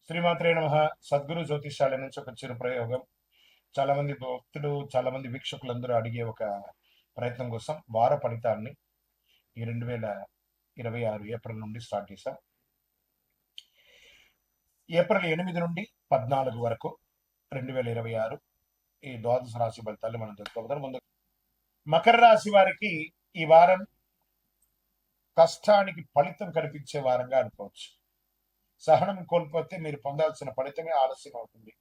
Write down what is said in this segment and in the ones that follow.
శ్రీమాత్రే నమః. సద్గురు జ్యోతిష్యాలయం నుంచి ఒక చిరు ప్రయోగం. చాలా మంది భక్తులు, చాలా మంది వీక్షకులందరూ అడిగే ఒక ప్రయత్నం కోసం వార ఫలితాన్ని ఈ 2026 ఏప్రిల్ నుండి స్టార్ట్ చేశాం. ఏప్రిల్ 8 నుండి 14 వరకు 2026 ఈ ద్వాదశ రాశి ఫలితాలు మనం తెలుసుకోబోతాం. ముందు మకర రాశి వారికి ఈ వారం కష్టానికి ఫలితం కనిపించే వారంగా అనుకోవచ్చు. సహనం కోల్పోతే మీరు పొందాల్సిన ఫలితమే ఆలస్యం అవుతుంది.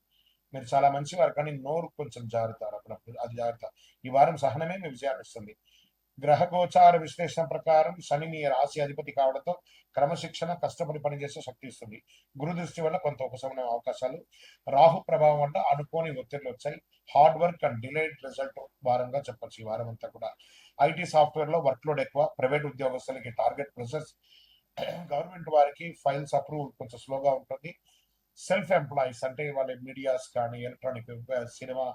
మీరు చాలా మంచివారు, కానీ నోరు కొంచెం జారుతారు అప్పుడప్పుడు. అది జాగ్రత్త. ఈ వారం సహనమే మీ విజయాన్ని ఇస్తుంది. గ్రహ గోచార విశ్లేషణ ప్రకారం శని మీ రాశి అధిపతి కావడంతో క్రమశిక్షణ, కష్టపడి పనిచేసే శక్తి ఇస్తుంది. గురు దృష్టి వల్ల కొంత ఉపశమనం అవకాశాలు, రాహు ప్రభావం వల్ల అనుకోని ఒత్తిళ్లు వచ్చాయి. Hard work and delayed result వారంగా చెప్పొచ్చు. ఈ వారం అంతా కూడా ఐటీ సాఫ్ట్వేర్ లో వర్క్ లోడ్ ఎక్కువ, ప్రైవేట్ ఉద్యోగస్తులకి టార్గెట్ ప్రెషర్స్, గవర్నమెంట్ వారికి ఫైల్స్ అప్రూవల్ కొంచెం స్లోగా ఉంటుంది. సెల్ఫ్ ఎంప్లాయీస్ అంటే వాళ్ళ మీడియాస్ కానీ ఎలక్ట్రానిక్ సినిమా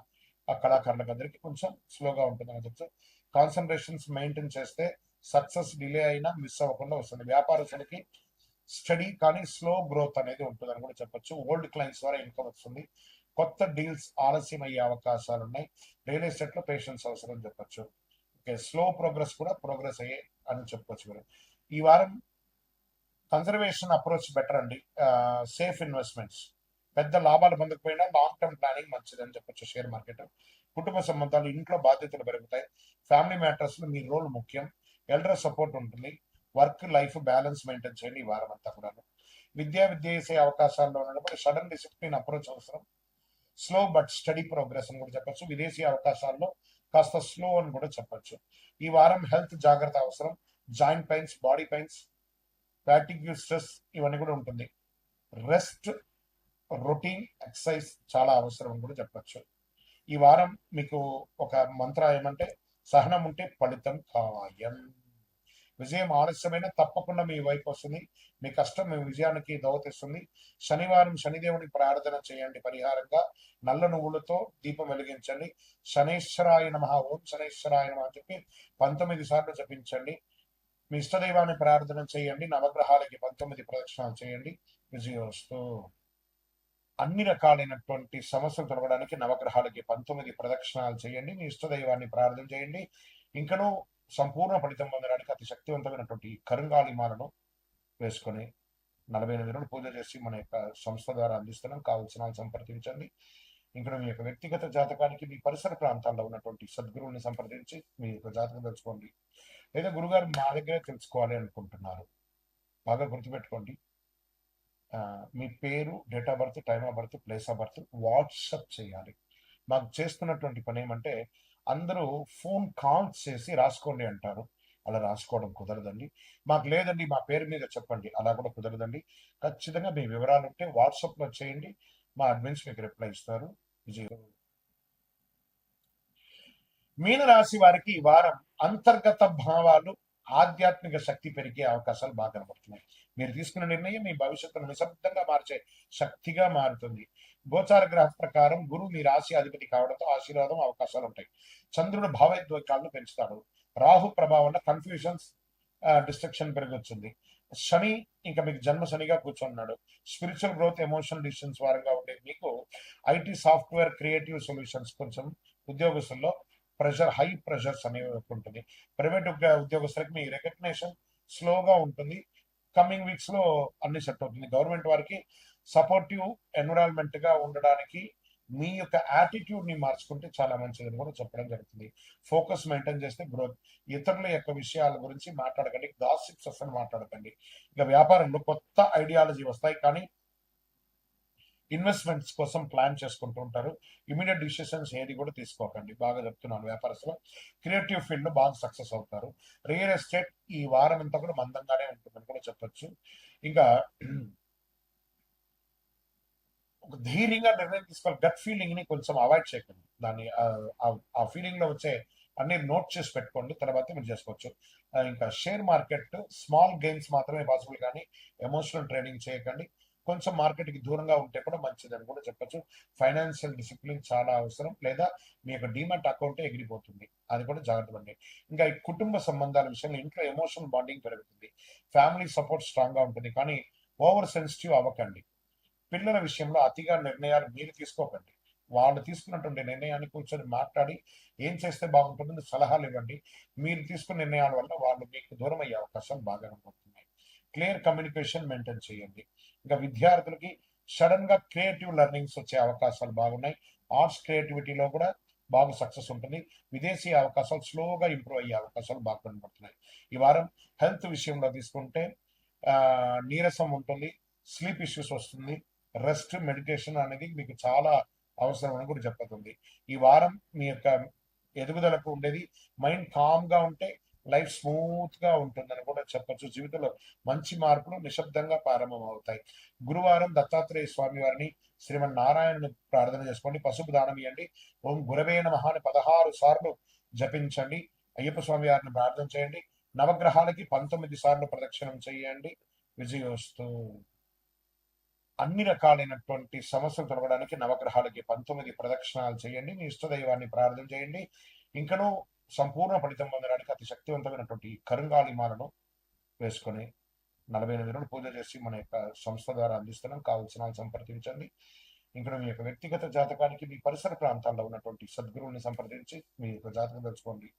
కళాకారులకు అందరికీ కొంచెం స్లోగా ఉంటుందని చెప్పచ్చు. కాన్సన్ట్రేషన్స్ మెయింటైన్ చేస్తే సక్సెస్ డిలే అయినా మిస్ అవ్వకుండా వస్తుంది. వ్యాపారస్తులకి స్టడీ కానీ స్లో గ్రోత్ అనేది ఉంటుందని కూడా చెప్పొచ్చు. ఓల్డ్ క్లయింట్స్ ద్వారా ఇన్కమ్ వస్తుంది. కొత్త డీల్స్ ఆలస్యం అయ్యే అవకాశాలు ఉన్నాయి. రియల్ ఎస్టేట్ లో పేషెన్స్ అవసరం చెప్పొచ్చు. ఓకే, స్లో ప్రోగ్రెస్ కూడా ప్రోగ్రెస్ అయ్యే అని చెప్పొచ్చు. మీరు ఈ వారం కన్జర్వేషన్ అప్రోచ్ బెటర్ అండి. సేఫ్ ఇన్వెస్ట్మెంట్స్, పెద్ద లాభాలు పొందకపోయినా లాంగ్ టర్మ్ ప్లానింగ్ మంచిదని చెప్పొచ్చు. షేర్ మార్కెట్, కుటుంబ సంబంధాలు, ఇంట్లో బాధ్యతలు పెరుగుతాయి. ఫ్యామిలీ మ్యాటర్స్ లో మీ రోల్ ముఖ్యం. ఎల్డర్ సపోర్ట్ ఉంటుంది. వర్క్ లైఫ్ బ్యాలెన్స్ మెయింటైన్ చేయండి ఈ వారం అంతా కూడా. విద్య చేసే అవకాశాల్లో ఉన్నప్పుడు సడన్ డిసిప్లిన్ అప్రోచ్ అవసరం. స్లో బట్ స్టడీ ప్రోగ్రెస్ అని కూడా చెప్పొచ్చు. విదేశీ అవకాశాల్లో కాస్త స్లో అని కూడా చెప్పొచ్చు. ఈ వారం హెల్త్ జాగ్రత్త అవసరం. Joint pains, body pains, fatigue, stress ఇవన్నీ కూడా ఉంటుంది. రెస్ట్, రొటీన్ ఎక్సర్సైజ్ చాలా అవసరం అని కూడా చెప్పొచ్చు. ఈ వారం మీకు ఒక మంత్ర ఏమంటే, సహనం ఉంటే ఫలితం ఖాయం. విజయం ఆలస్యమైన తప్పకుండా మీ వైపు వస్తుంది. మీ కష్టం మీ విజయానికి దోహదిస్తుంది. శనివారం శనిదేవుని ప్రార్థన చేయండి. పరిహారంగా నల్ల నువ్వులతో దీపం వెలిగించండి. శనేశ్వరాయ నమః, ఓం శనేశ్వరాయ నమః అని చెప్పి 19 సార్లు జపించండి. మీ ఇష్టదైవాన్ని ప్రార్థన చేయండి. నవగ్రహాలకి 19 ప్రదక్షిణాలు చేయండి. విజయోస్తు. అన్ని రకాలైనటువంటి సమస్యలు తొలగడానికి నవగ్రహాలకి 19 ప్రదక్షిణాలు చేయండి. మీ ఇష్టదైవాన్ని ప్రార్థన చేయండి. ఇంకనూ సంపూర్ణ ఫలితం పొందడానికి అతి శక్తివంతమైనటువంటి కరుంగాళిమాలను వేసుకొని 48 రోజులు పూజ చేసి మన యొక్క సంస్థ ద్వారా అందిస్తున్నాం. కావలసిన సంప్రదించండి. ఇంకా మీ యొక్క వ్యక్తిగత జాతకానికి మీ పరిసర ప్రాంతాల్లో ఉన్నటువంటి సద్గురువుని సంప్రదించి మీ యొక్క జాతకం తెలుసుకోండి. లేదా గురుగారు మా దగ్గరే తెలుసుకోవాలి అనుకుంటున్నారు, బాగా గుర్తుపెట్టుకోండి. మీ పేరు, date of birth, time of birth, place of birth WhatsApp చేయాలి. మాకు చేస్తున్నటువంటి పని ఏమంటే, అందరూ ఫోన్ కాల్స్ చేసి రాసుకోండి అంటారు. అలా రాసుకోవడం కుదరదండి. మాకు లేదండి మా పేరు మీద చెప్పండి, అలా కూడా కుదరదండి. ఖచ్చితంగా మీ వివరాలు ఉంటే వాట్సాప్లో చేయండి. మా అడ్మిన్స్ మీకు రిప్లై ఇస్తారు. విజయం. మీన రాశి వారికి ఈ వారం అంతర్గత భావాలు, ఆధ్యాత్మిక శక్తి పెరిగే అవకాశాలు బాగా కనబడుతున్నాయి. మీరు తీసుకున్న నిర్ణయం మీ భవిష్యత్తును నిశ్శబ్దంగా మార్చే శక్తిగా మారుతుంది. గోచార గ్రహ ప్రకారం గురువు మీ రాశి అధిపతి కావడంతో ఆశీర్వాదం అవకాశాలు ఉంటాయి. చంద్రుడు భావోద్వేగాలను పెంచుతాడు. రాహు ప్రభావం కన్ఫ్యూజన్స్, డిస్ట్రక్షన్ పెరగొచ్చింది. శని ఇంకా మీకు జన్మ శనిగా కూర్చున్నాడు. స్పిరిచువల్ గ్రోత్, ఎమోషనల్ డిసిషన్స్ వారంగా ఉండే మీకు ఐటీ సాఫ్ట్వేర్ క్రియేటివ్ సొల్యూషన్స్, కొంచెం ఉద్యోగస్తుల్లో ప్రెషర్, హై ప్రెషర్స్ అనేవి ఉంటుంది. ప్రైవేట్ ఉద్యోగస్తులకి మీ రికగ్నేషన్ స్లోగా ఉంటుంది. కమింగ్ వీక్స్ లో అన్ని సెట్ అవుతుంది. గవర్నమెంట్ వారికి సపోర్టివ్ ఎన్విరాన్మెంట్ గా ఉండడానికి మీ యొక్క యాటిట్యూడ్ ని మార్చుకుంటే చాలా మంచిదని కూడా చెప్పడం జరుగుతుంది. ఫోకస్ మెయింటైన్ చేస్తే గ్రోత్. ఇతరుల యొక్క విషయాల గురించి మాట్లాడకండి. గాసిప్స్ అసలు మాట్లాడకండి. ఇక వ్యాపారంలో కొత్త ఐడియాలజీ వస్తాయి, కానీ ఇన్వెస్ట్మెంట్స్ కోసం ప్లాన్ చేసుకుంటూ ఉంటారు. ఇమీడియట్ డిసిషన్స్ ఏది కూడా తీసుకోకండి. బాగా చెప్తున్నాను. వ్యాపారస్తులు క్రియేటివ్ ఫీల్డ్ లో బాగా సక్సెస్ అవుతారు. రియల్ ఎస్టేట్ ఈ వారం అంతా కూడా మందంగానే ఉంటుందని కూడా చెప్పొచ్చు. ఇంకా ఒక ధైర్యంగా నిర్ణయం తీసుకోవాలి. గట్ ఫీలింగ్ ని కొంచెం అవాయిడ్ చేయకండి. దాన్ని ఆ ఫీలింగ్ లో వచ్చే అన్ని నోట్ చేసి పెట్టుకోండి, తర్వాత మీరు చేసుకోవచ్చు. ఇంకా షేర్ మార్కెట్ స్మాల్ గెయిన్స్ మాత్రమే పాసిబుల్, కానీ ఎమోషనల్ ట్రేడింగ్ చేయకండి. కొంచెం మార్కెట్ కి దూరంగా ఉంటే కూడా మంచిదని కూడా చెప్పొచ్చు. ఫైనాన్షియల్ డిసిప్లిన్ చాలా అవసరం, లేదా మీ యొక్క డిమాట్ అకౌంట్ ఎగిరిపోతుంది. అది కూడా జాగ్రత్త పడండి. ఇంకా ఈ కుటుంబ సంబంధాల విషయంలో ఇంట్లో ఎమోషనల్ బాండింగ్ పెరుగుతుంది. ఫ్యామిలీ సపోర్ట్ స్ట్రాంగ్ గా ఉంటుంది, కానీ ఓవర్ సెన్సిటివ్ అవ్వకండి. పిల్లల విషయంలో అతిగా నిర్ణయాలు మీరు తీసుకోకండి. వాళ్ళు తీసుకున్నటువంటి నిర్ణయాన్ని కూర్చొని మాట్లాడి ఏం చేస్తే బాగుంటుందని సలహాలు ఇవ్వండి. మీరు తీసుకున్న నిర్ణయాల వల్ల వాళ్ళు మీకు దూరం అయ్యే అవకాశాలు బాగా ఉంటున్నాయి. క్లియర్ కమ్యూనికేషన్ మెయింటైన్ చేయండి. ఇంకా విద్యార్థులకి సడన్ గా క్రియేటివ్ లెర్నింగ్స్ వచ్చే అవకాశాలు బాగున్నాయి. ఆర్ట్స్ క్రియేటివిటీలో కూడా బాగా సక్సెస్ ఉంటుంది. విదేశీ అవకాశాలు స్లోగా ఇంప్రూవ్ అయ్యే అవకాశాలు బాగా కనబడుతున్నాయి. ఈ వారం హెల్త్ విషయంలో తీసుకుంటే నీరసం ఉంటుంది, స్లీప్ ఇష్యూస్ వస్తుంది, రెస్ట్ మెడిటేషన్ అనేది మీకు చాలా అవసరం అని కూడా చెప్పుతుంది. ఈ వారం మీ యొక్క ఎదుగుదలకు ఉండేది మైండ్ కామ్ గా ఉంటే లైఫ్ స్మూత్ గా ఉంటుందని కూడా చెప్పొచ్చు. జీవితంలో మంచి మార్పులు నిశ్శబ్దంగా ప్రారంభం అవుతాయి. గురువారం దత్తాత్రేయ స్వామి వారిని శ్రీమన్నారాయణను ప్రార్థన చేసుకోండి. పసుపు దానం ఇవ్వండి. ఓం గురవే నమః అని 16 సార్లు జపించండి. అయ్యప్ప స్వామి వారిని ప్రార్థన చేయండి. నవగ్రహాలకి 19 సార్లు ప్రదక్షిణం చేయండి. విజయోస్తు. అన్ని రకాలైనటువంటి సమస్యలు తొలగడానికి నవగ్రహాలకి 19 ప్రదక్షిణాలు చేయండి. మీ ఇష్టదైవాన్ని ప్రార్థన చేయండి. ఇంకనూ సంపూర్ణ ఫలితం పొందడానికి అతి శక్తివంతమైనటువంటి కరుంగాళి మాలను వేసుకొని 48 రోజులు పూజ చేసి మన యొక్క సంస్థ ద్వారా అందిస్తున్నాం. కావలసిన వాళ్ళు సంప్రదించండి. ఇంకా మీ యొక్క వ్యక్తిగత జాతకానికి మీ పరిసర ప్రాంతాల్లో ఉన్నటువంటి సద్గురువుని సంప్రదించి మీ యొక్క జాతకం తెలుసుకోండి.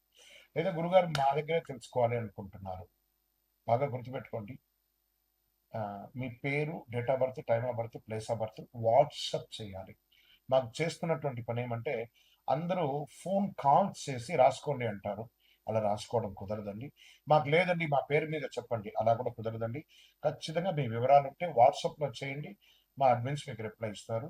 లేదా గురుగారు మా దగ్గరే తెలుసుకోవాలి అనుకుంటున్నారు, బాగా గుర్తుపెట్టుకోండి. మీ పేరు, date of birth, time of birth, place of birth WhatsApp చేయాలి. మాకు చేస్తున్నటువంటి పని ఏమంటే అందరూ ఫోన్ కాల్స్ చేసి రాసుకోండి అంటారు. అలా రాసుకోవడం కుదరదండి. మాకు లేదండి మా పేరు మీద చెప్పండి, అలా కూడా కుదరదండి. ఖచ్చితంగా మీ వివరాలు ఉంటే వాట్సాప్లో చేయండి. మా అడ్మిన్స్ మీకు రిప్లై ఇస్తారు.